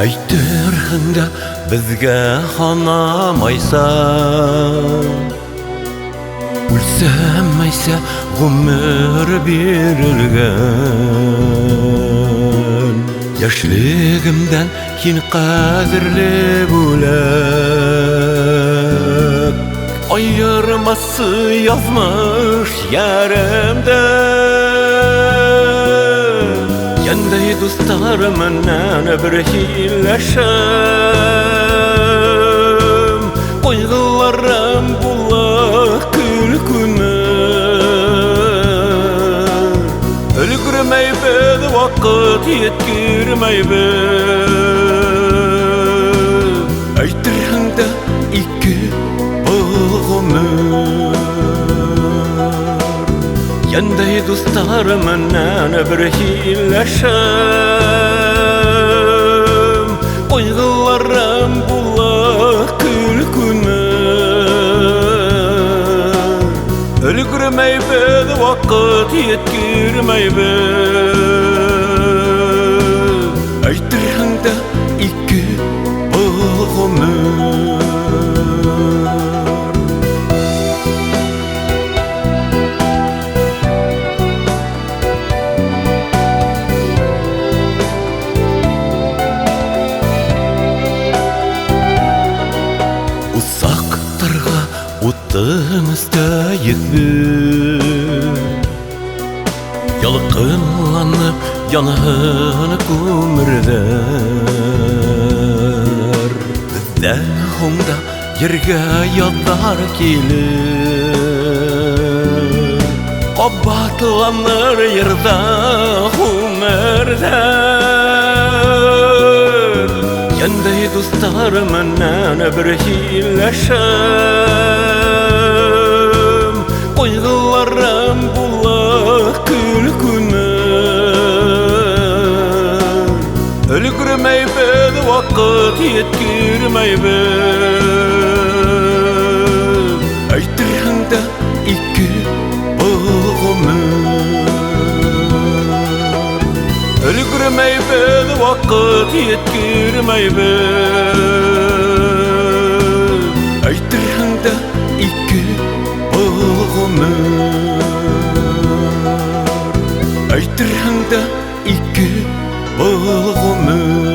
Әйтерһеңдә безгә ханамайсың, үлсәм әйсә гомер бирелгән. Яшьлегемдән һин кадерле бүләк, аермасы язмыш яремдә. Яндай дусларым менән бер һилләшәм, кайгыларым була көлкүне. Өлгермәйбез, вакыт еткермәйбез. Әйтерһеңдә ике гомер. Яндай дусларым менән бер һилләшәм, кайгыларым була көлкүне. Өлгермәйбез, вакыт еткермәйбез. Әйтерһеңдә ике гомер. Усактарга утын өстәйек бит, ялкынланып яныһын күмердәр. Бездән һуңда ергә ятар килер, кабатланыр йырда гомердәр. Яндай дусларым менән бер һилләшәм, кайгыларым була көлкүне. Өлгермәйбез, вакыт еткермәйбез. Әйтерһеңдә ике гомер. Өлгермәйбез, вакыт еткермәйбез. Әйтерһеңдә ике гомер. Әйтерһеңдә ике гомер.